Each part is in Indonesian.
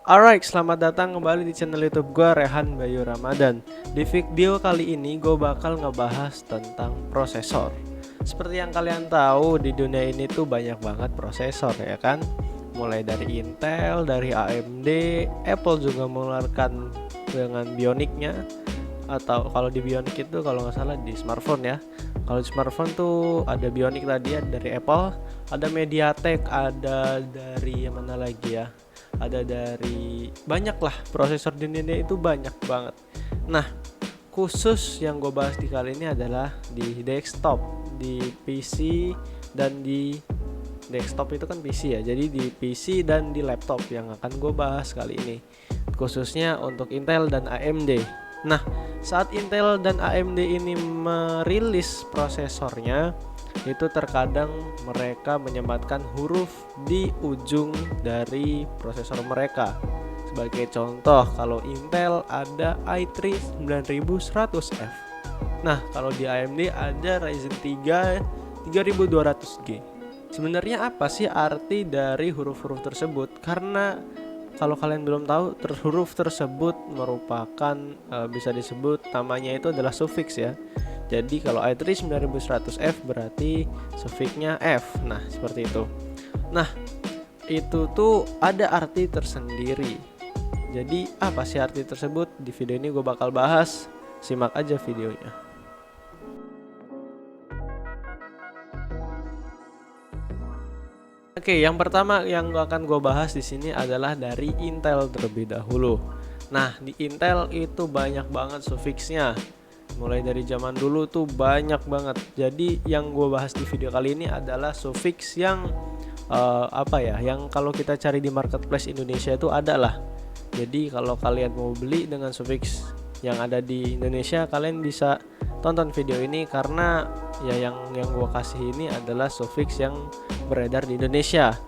Alright, selamat datang kembali di channel YouTube gue, Rehan Bayu Ramadan. Di video kali ini gue bakal ngebahas tentang prosesor. Seperti yang kalian tahu, di dunia ini tuh banyak banget prosesor ya kan. Mulai dari Intel, dari AMD, Apple juga mengeluarkan dengan Bionic-nya. Atau kalau di Bionic itu kalau nggak salah di smartphone ya. Kalau di smartphone tuh ada Bionic tadi, ada dari Apple, ada MediaTek, ada dari mana lagi ya, ada dari banyak lah, prosesor di dunia itu banyak banget. Nah, khusus yang gue bahas di kali ini adalah di desktop, di PC dan di desktop itu kan PC ya, jadi di PC dan di laptop yang akan gue bahas kali ini, khususnya untuk Intel dan AMD. Nah, saat Intel dan AMD ini merilis prosesornya, itu terkadang mereka menyematkan huruf di ujung dari prosesor mereka. Sebagai contoh, kalau Intel ada i3 9100F. Nah, kalau di AMD ada Ryzen 3 3200G. Sebenarnya apa sih arti dari huruf-huruf tersebut? Karena kalau kalian belum tahu, huruf tersebut merupakan bisa disebut namanya itu adalah sufiks ya. Jadi kalau i3 9100F berarti sufiksnya F. Nah, seperti itu. Nah, itu tuh ada arti tersendiri. Jadi apa sih arti tersebut? Di video ini gue bakal bahas. Simak aja videonya. Oke, yang pertama yang akan gue bahas di sini adalah dari Intel terlebih dahulu. Nah, di Intel itu banyak banget sufiksnya. Mulai dari zaman dulu tuh banyak banget. Jadi yang gue bahas di video kali ini adalah sufiks yang yang kalau kita cari di marketplace Indonesia itu ada lah. Jadi kalau kalian mau beli dengan sufiks yang ada di Indonesia, kalian bisa tonton video ini karena ya yang gue kasih ini adalah sufiks yang beredar di Indonesia.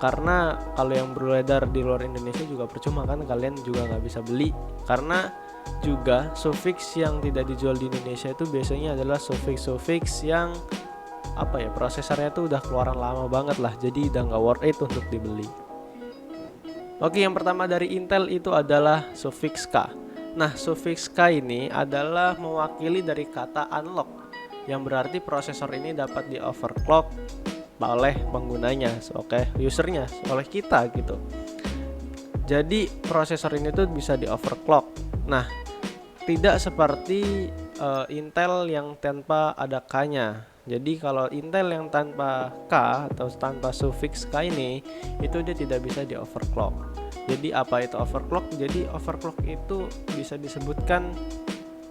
Karena kalau yang beredar di luar Indonesia juga percuma kan, kalian juga nggak bisa beli. Karena juga sufiks yang tidak dijual di Indonesia itu biasanya adalah sufiks yang prosesornya tuh udah keluaran lama banget lah, jadi udah nggak worth it untuk dibeli. Oke, yang pertama dari Intel itu adalah sufiks K. Nah, sufiks K ini adalah mewakili dari kata unlock, yang berarti prosesor ini dapat di overclock oleh penggunanya, usernya, oleh kita gitu. Jadi prosesor ini tuh bisa di overclock. Nah, tidak seperti Intel yang tanpa ada K-nya. Jadi kalau Intel yang tanpa K atau tanpa sufiks K ini, itu dia tidak bisa di overclock. Jadi apa itu overclock? Jadi overclock itu bisa disebutkan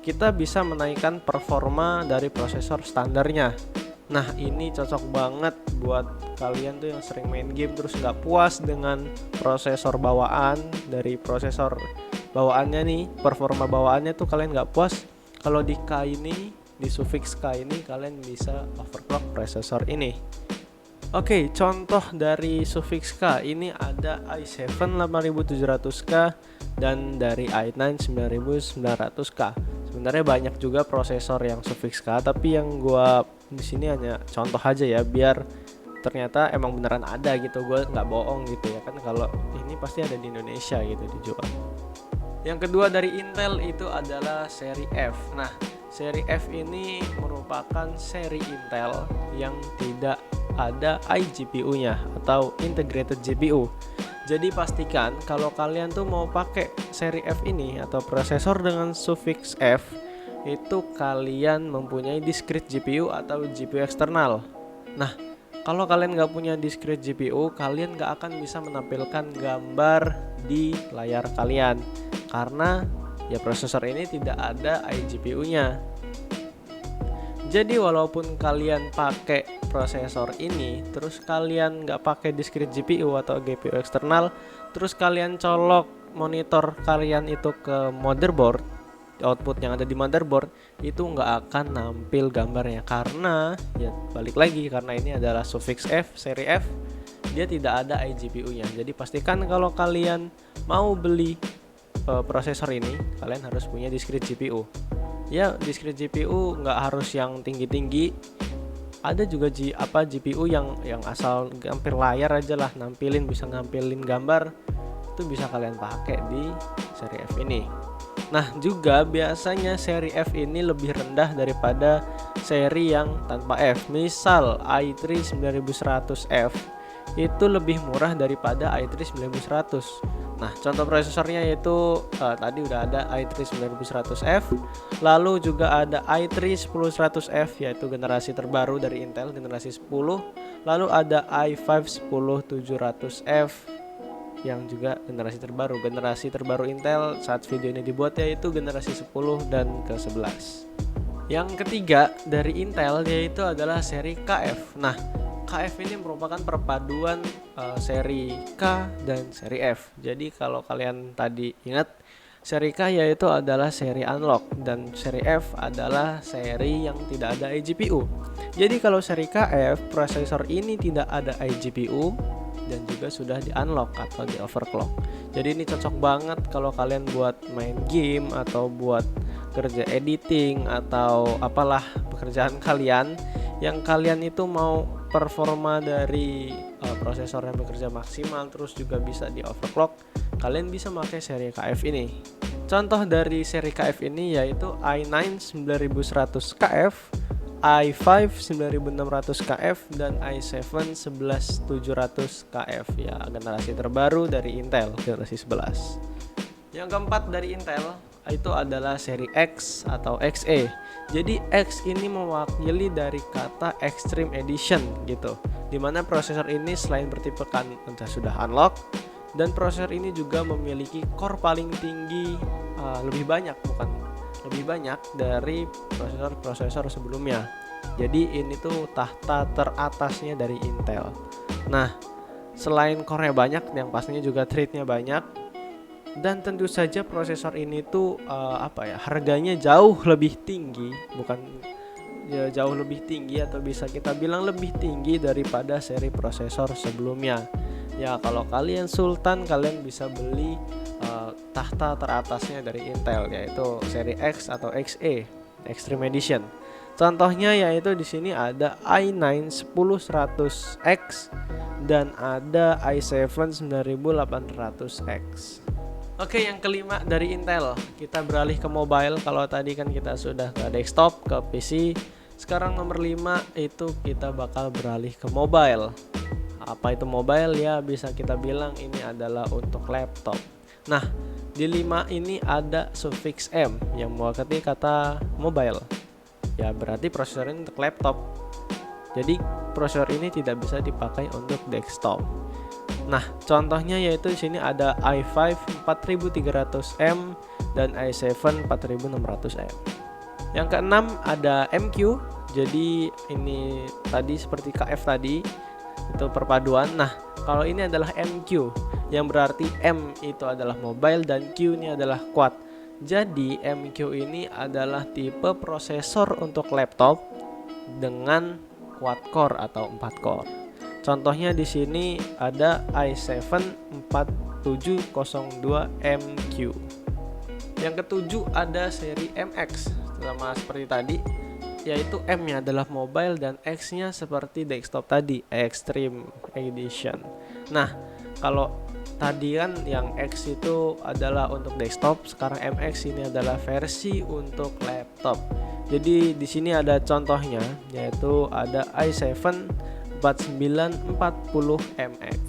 kita bisa menaikkan performa dari prosesor standarnya. Nah, ini cocok banget buat kalian tuh yang sering main game terus nggak puas dengan prosesor bawaan dari prosesor bawaannya nih, performa bawaannya tuh kalian nggak puas. Kalau di K ini, di sufiks K ini, kalian bisa overclock prosesor ini. Oke, contoh dari sufiks K ini ada i7 8700K dan dari i9 9900K. Sebenarnya banyak juga prosesor yang sufiks K, tapi yang gua di sini hanya contoh aja ya, biar ternyata emang beneran ada gitu, gue nggak bohong gitu ya kan, kalau ini pasti ada di Indonesia gitu dijual. Yang kedua dari Intel itu adalah seri F. Nah, seri F ini merupakan seri Intel yang tidak ada iGPU-nya atau integrated GPU. Jadi pastikan kalau kalian tuh mau pakai seri F ini atau prosesor dengan sufiks F, itu kalian mempunyai discrete GPU atau GPU eksternal. Nah, kalau kalian nggak punya discrete GPU, kalian nggak akan bisa menampilkan gambar di layar kalian karena ya prosesor ini tidak ada iGPU-nya. Jadi walaupun kalian pakai prosesor ini, terus kalian nggak pakai discrete GPU atau GPU eksternal, terus kalian colok monitor kalian itu ke motherboard, output yang ada di motherboard itu nggak akan nampil gambarnya, karena ya balik lagi, karena ini adalah sufiks F, seri F, dia tidak ada iGPU-nya. Jadi pastikan kalau kalian mau beli prosesor ini, kalian harus punya discrete GPU. Ya, discrete GPU nggak harus yang tinggi-tinggi. Ada juga GPU yang asal hampir layar aja lah nampilin, bisa nampilin gambar. itu bisa kalian pakai di seri F ini. Nah, juga biasanya seri F ini lebih rendah daripada seri yang tanpa F. Misal i3 9100F itu lebih murah daripada i3 9100. Nah, contoh prosesornya yaitu tadi udah ada i3 9100F, lalu juga ada i3 10100F yaitu generasi terbaru dari Intel, generasi 10, lalu ada i5 10700F yang juga generasi terbaru. Generasi terbaru Intel saat video ini dibuat yaitu generasi 10 dan ke-11. Yang ketiga dari Intel yaitu adalah seri KF. Nah, KF ini merupakan perpaduan seri K dan seri F. Jadi kalau kalian tadi ingat, seri K yaitu adalah seri unlock dan seri F adalah seri yang tidak ada iGPU. Jadi kalau seri KF, prosesor ini tidak ada iGPU dan juga sudah di unlock atau di overclock. Jadi ini cocok banget kalau kalian buat main game atau buat kerja editing atau apalah pekerjaan kalian yang kalian itu mau performa dari prosesor yang bekerja maksimal terus juga bisa di overclock, kalian bisa pakai seri KF ini. Contoh dari seri KF ini yaitu i9 9100KF, i5 9600KF dan i7 11700KF ya, generasi terbaru dari Intel, generasi 11. Yang keempat dari Intel itu adalah seri X atau XE. Jadi X ini mewakili dari kata Extreme Edition gitu, dimana prosesor ini selain bertipekan sudah unlock, dan prosesor ini juga memiliki core paling tinggi lebih banyak dari prosesor sebelumnya. Jadi ini tuh tahta teratasnya dari Intel. Nah, selain core-nya banyak, yang pastinya juga thread-nya banyak, dan tentu saja prosesor ini tuh harganya jauh lebih tinggi, jauh lebih tinggi atau bisa kita bilang lebih tinggi daripada seri prosesor sebelumnya. Ya, kalau kalian sultan, kalian bisa beli tahta teratasnya dari Intel yaitu seri X atau XE, Extreme Edition. Contohnya yaitu di sini ada i9 10100X dan ada i7 9800X. Oke, yang kelima dari Intel, kita beralih ke mobile. Kalau tadi kan kita sudah ke desktop, ke PC. Sekarang nomor 5 itu kita bakal beralih ke mobile. Apa itu mobile? Ya, bisa kita bilang ini adalah untuk laptop. Nah, di 5 ini ada sufiks M yang mewakili kata mobile. Ya, berarti prosesor ini untuk laptop. Jadi, prosesor ini tidak bisa dipakai untuk desktop. Nah, contohnya yaitu di sini ada i5 4300M dan i7 4600M. Yang keenam ada MQ. Jadi ini tadi seperti KF tadi, itu perpaduan. Nah, kalau ini adalah MQ, yang berarti M itu adalah mobile dan Q ini adalah quad. Jadi MQ ini adalah tipe prosesor untuk laptop dengan quad core atau 4 core. Contohnya di sini ada i7 4702MQ. Yang ketujuh ada seri MX, sama seperti tadi, yaitu M-nya adalah mobile dan X-nya seperti desktop tadi, Extreme Edition. Nah, kalau tadi kan yang X itu adalah untuk desktop, sekarang MX ini adalah versi untuk laptop. Jadi di sini ada contohnya, yaitu ada i7 4940MX.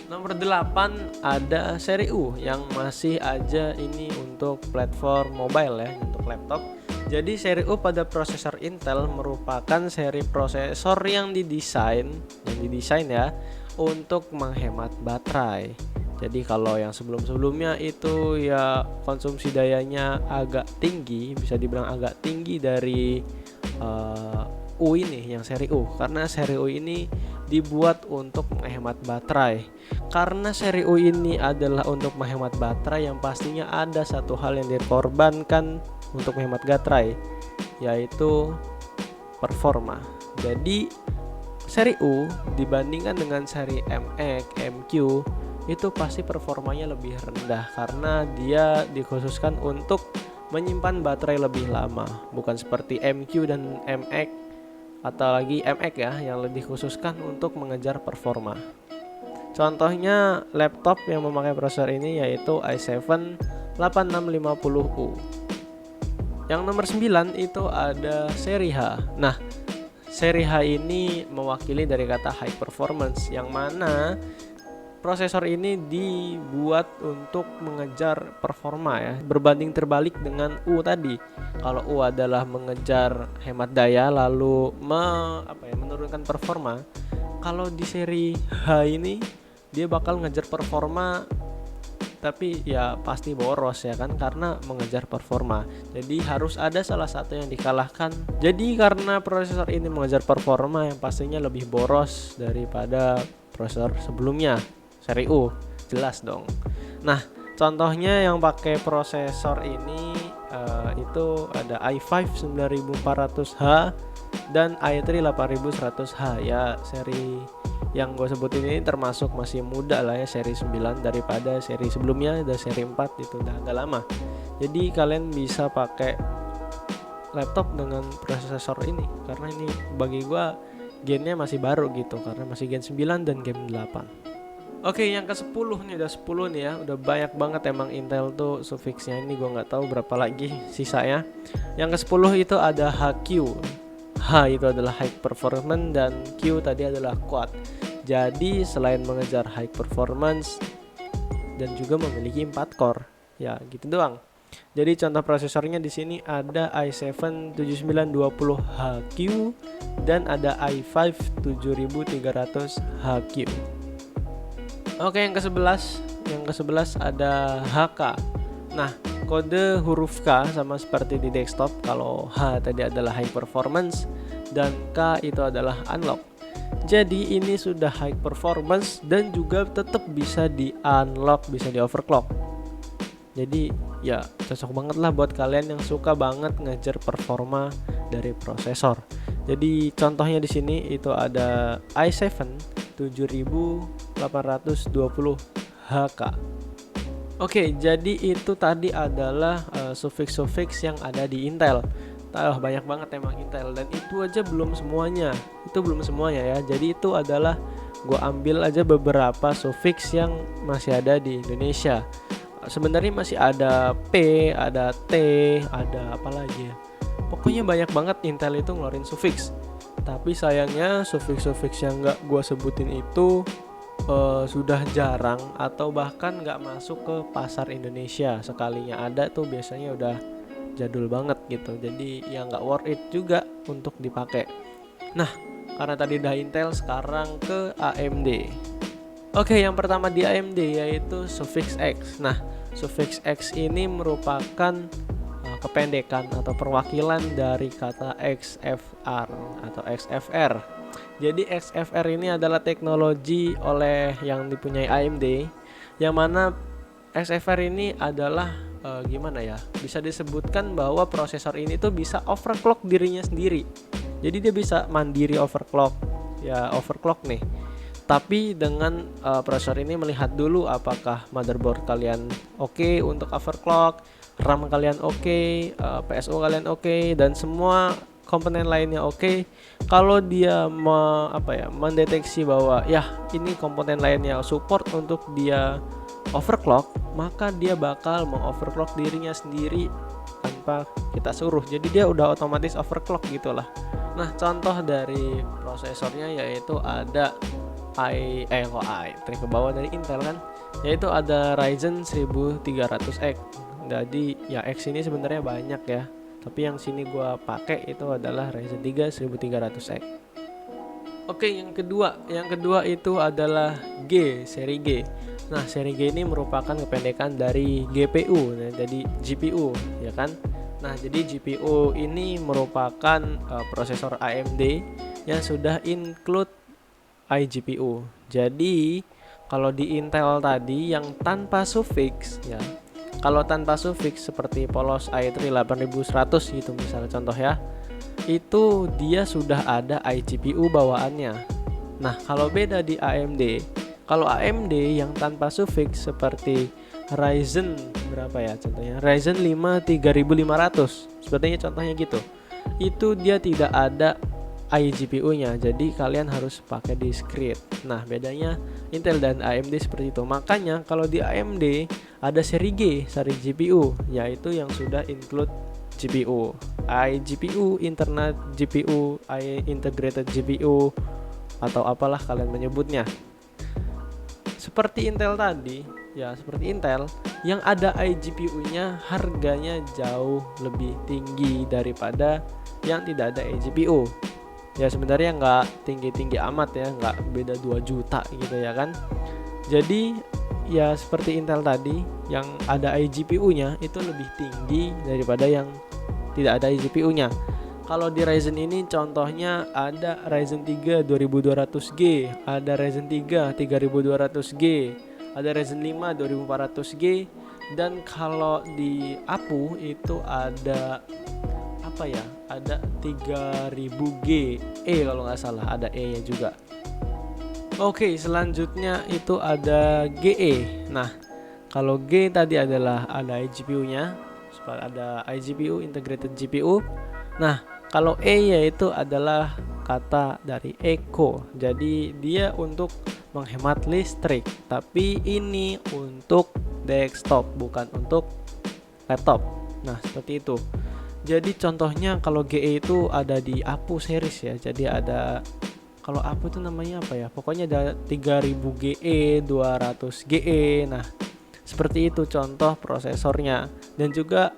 Nomor 8 ada seri U yang masih aja ini untuk platform mobile ya, untuk laptop. Jadi seri U pada prosesor Intel merupakan seri prosesor yang didesain ya untuk menghemat baterai. Jadi kalau yang sebelum-sebelumnya itu ya konsumsi dayanya agak tinggi, bisa dibilang agak tinggi dari U ini, yang seri U, karena seri U ini dibuat untuk menghemat baterai. Karena seri U ini adalah untuk menghemat baterai, yang pastinya ada satu hal yang dikorbankan untuk menghemat baterai, yaitu performa. Jadi seri U dibandingkan dengan seri MX, MQ itu pasti performanya lebih rendah karena dia dikhususkan untuk menyimpan baterai lebih lama, bukan seperti MQ dan MX atau lagi MX ya yang lebih dikhususkan untuk mengejar performa. Contohnya laptop yang memakai prosesor ini yaitu i7 8650U. Yang nomor 9 itu ada seri H. Nah, seri H ini mewakili dari kata high performance, yang mana prosesor ini dibuat untuk mengejar performa ya, berbanding terbalik dengan U tadi. Kalau U adalah mengejar hemat daya lalu menurunkan performa, kalau di seri H ini dia bakal ngejar performa tapi ya pasti boros ya kan, karena mengejar performa. Jadi harus ada salah satu yang dikalahkan. Jadi karena prosesor ini mengejar performa yang pastinya lebih boros daripada prosesor sebelumnya, seri U, jelas dong. Nah, contohnya yang pakai prosesor ini itu ada i5 9400H dan i3 8100H ya. Seri yang gue sebutin ini termasuk masih muda lah ya, seri 9 daripada seri sebelumnya, ada seri 4 itu udah agak lama. Jadi kalian bisa pakai laptop dengan prosesor ini, karena ini bagi gue gennya masih baru gitu, karena masih gen 9 dan gen 8. Oke, yang ke-10 nih, udah 10 nih ya. Udah banyak banget emang Intel tuh sufiksnya, ini gue nggak tahu berapa lagi sisanya. Yang ke-10 itu ada HQ. H itu adalah high performance dan Q tadi adalah quad. Jadi selain mengejar high performance dan juga memiliki 4 core. Ya, gitu doang. Jadi contoh prosesornya di sini ada i7 7920HQ dan ada i5 7300HQ. Oke, yang ke-11 ada HK. Nah, kode huruf K sama seperti di desktop. Kalau H tadi adalah high performance dan K itu adalah unlock. Jadi ini sudah high performance dan juga tetap bisa di unlock, bisa di overclock. Jadi ya cocok banget lah buat kalian yang suka banget ngejar performa dari prosesor. Jadi contohnya di sini itu ada i7 7820HK. Oke, jadi itu tadi adalah sufiks-sufiks yang ada di Intel. Banyak banget emang Intel, dan itu aja belum semuanya. Itu belum semuanya ya. Jadi itu adalah gue ambil aja beberapa sufiks yang masih ada di Indonesia. Sebenarnya masih ada P, ada T, ada apa lagi ya. Pokoknya banyak banget Intel itu ngeluarin sufiks. Tapi sayangnya sufiks-sufiks yang gak gue sebutin itu sudah jarang atau bahkan nggak masuk ke pasar Indonesia. Sekalinya ada tuh biasanya udah jadul banget gitu, jadi ya nggak worth it juga untuk dipakai. Nah, karena tadi udah Intel, sekarang ke AMD. Oke, yang pertama di AMD yaitu sufiks X. Nah, sufiks X ini merupakan kependekan atau perwakilan dari kata XFR atau XFR. Jadi XFR ini adalah teknologi oleh yang dipunyai AMD, yang mana XFR ini adalah gimana ya, bisa disebutkan bahwa prosesor ini tuh bisa overclock dirinya sendiri. Jadi dia bisa mandiri overclock, ya overclock nih. Tapi dengan prosesor ini melihat dulu apakah motherboard kalian oke untuk overclock, RAM kalian oke, PSU kalian oke, dan semua komponen lainnya oke. Kalau dia mendeteksi bahwa ya ini komponen lainnya support untuk dia overclock, maka dia bakal mengoverclock dirinya sendiri tanpa kita suruh. Jadi dia udah otomatis overclock gitulah. Nah, contoh dari prosesornya yaitu ada ke bawah dari Intel kan, yaitu ada Ryzen 1300X. Jadi ya X ini sebenarnya banyak ya, tapi yang sini gua pakai itu adalah Ryzen 3 1300X. Oke, yang kedua itu adalah seri G. Nah, seri G ini merupakan kependekan dari GPU, nah, jadi GPU ya kan. Nah, jadi GPU ini merupakan prosesor AMD yang sudah include iGPU. Jadi kalau di Intel tadi yang tanpa sufiks ya, kalau tanpa sufiks seperti polos i3 8100 gitu misalnya contoh ya, itu dia sudah ada iGPU bawaannya. Nah, kalau beda di AMD, kalau AMD yang tanpa sufiks seperti Ryzen berapa ya contohnya, Ryzen 5 3500 sepertinya contohnya gitu, itu dia tidak ada iGPU-nya. Jadi kalian harus pakai discrete. Nah, bedanya Intel dan AMD seperti itu. Makanya kalau di AMD ada seri G, seri GPU, yaitu yang sudah include GPU, iGPU, internal GPU, integrated GPU, atau apalah kalian menyebutnya. Seperti Intel tadi, ya seperti Intel yang ada iGPU-nya harganya jauh lebih tinggi daripada yang tidak ada iGPU. Ya sebenarnya nggak tinggi-tinggi amat ya, nggak beda 2 juta gitu ya kan. Jadi ya seperti Intel tadi yang ada iGPU-nya itu lebih tinggi daripada yang tidak ada iGPU-nya. Kalau di Ryzen ini contohnya ada Ryzen 3 2200G, ada Ryzen 3 3200G, ada Ryzen 5 2400G, dan kalau di APU itu ada apa ya? Ada 3000G kalau nggak salah, ada E-nya juga. Oke, selanjutnya itu ada GE. Nah, kalau G tadi adalah ada iGPU-nya, ada iGPU integrated GPU. Nah, kalau E yaitu adalah kata dari eco. Jadi dia untuk menghemat listrik, tapi ini untuk desktop bukan untuk laptop. Nah, seperti itu. Jadi contohnya kalau GE itu ada di APU series ya. Jadi ada, kalau APU itu namanya apa ya? Pokoknya ada 3000 GE, 200 GE. Nah, seperti itu contoh prosesornya, dan juga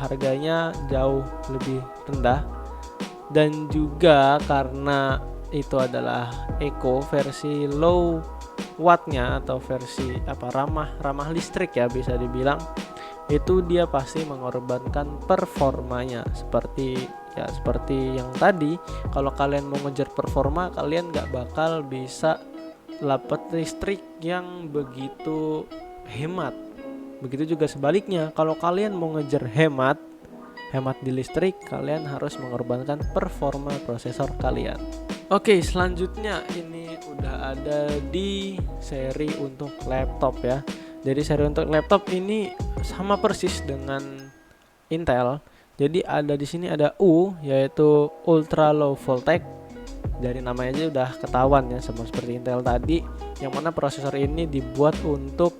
harganya jauh lebih rendah. Dan juga karena itu adalah eco versi low wattnya atau versi ramah listrik ya bisa dibilang, itu dia pasti mengorbankan performanya. Seperti yang tadi, kalau kalian mau ngejar performa, kalian nggak bakal bisa dapat listrik yang begitu hemat. Begitu juga sebaliknya, kalau kalian mau ngejar hemat di listrik, kalian harus mengorbankan performa prosesor kalian. Oke, selanjutnya ini udah ada di seri untuk laptop ya. Jadi seri untuk laptop ini sama persis dengan Intel. Jadi ada di sini ada U, yaitu ultra low voltage. Dari namanya aja udah ketahuan ya, sama seperti Intel tadi, yang mana prosesor ini dibuat untuk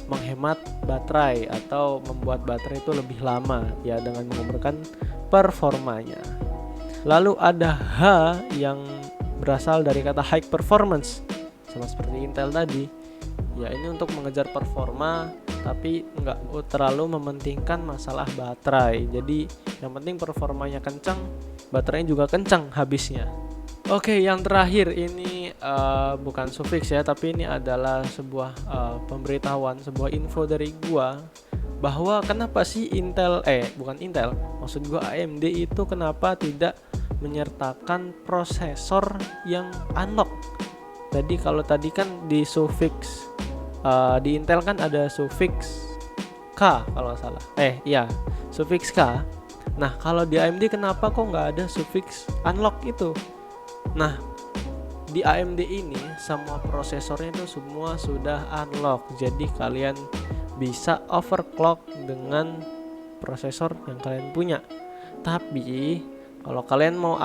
menghemat baterai atau membuat baterai itu lebih lama ya dengan menggunakan performanya. Lalu ada H yang berasal dari kata high performance, sama seperti Intel tadi. Ya ini untuk mengejar performa tapi nggak terlalu mementingkan masalah baterai. Jadi yang penting performanya kencang, baterainya juga kencang habisnya. Oke, yang terakhir ini bukan sufiks ya, tapi ini adalah sebuah pemberitahuan, sebuah info dari gua bahwa kenapa sih maksud gua AMD itu kenapa tidak menyertakan prosesor yang unlock. Jadi kalau tadi kan di sufiks di Intel kan ada sufiks K kalau nggak salah. Sufiks K. Nah, kalau di AMD kenapa kok nggak ada sufiks unlock itu? Nah, di AMD ini semua prosesornya itu semua sudah unlock. Jadi kalian bisa overclock dengan prosesor yang kalian punya. Tapi kalau kalian mau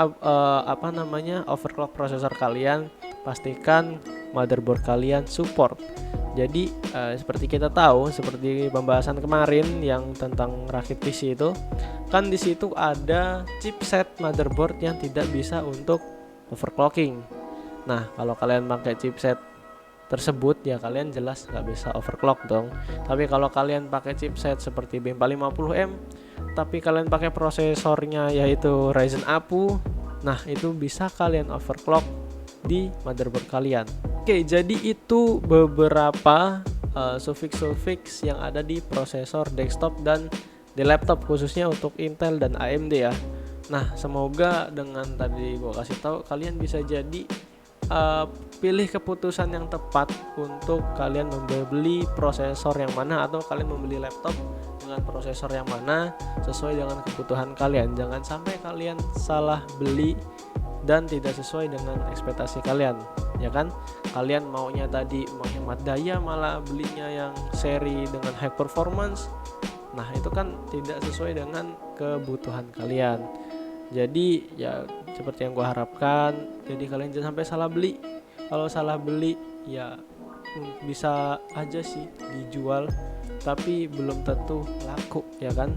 overclock prosesor kalian, pastikan motherboard kalian support. Jadi seperti kita tahu, seperti pembahasan kemarin yang tentang rakit PC itu, kan di situ ada chipset motherboard yang tidak bisa untuk overclocking. Nah, kalau kalian pakai chipset tersebut ya kalian jelas nggak bisa overclock dong. Tapi kalau kalian pakai chipset seperti B450M, tapi kalian pakai prosesornya yaitu Ryzen APU, nah itu bisa kalian overclock di motherboard kalian. Oke, jadi itu beberapa sufiks yang ada di prosesor desktop dan di laptop, khususnya untuk Intel dan AMD ya. Nah, semoga dengan tadi gue kasih tahu kalian bisa jadi pilih keputusan yang tepat untuk kalian membeli prosesor yang mana, atau kalian membeli laptop dengan prosesor yang mana sesuai dengan kebutuhan kalian. Jangan sampai kalian salah beli dan tidak sesuai dengan ekspektasi kalian, ya kan? Kalian maunya tadi menghemat daya malah belinya yang seri dengan high performance. Nah, itu kan tidak sesuai dengan kebutuhan kalian. Jadi ya seperti yang gue harapkan, jadi kalian jangan sampai salah beli. Kalau salah beli ya bisa aja sih dijual, tapi belum tentu laku ya kan.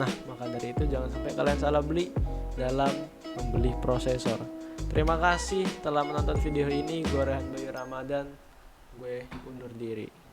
Nah maka dari itu jangan sampai kalian salah beli dalam membeli prosesor. Terima kasih telah menonton video ini. Gue Rehan Bayu Ramadan, gue undur diri.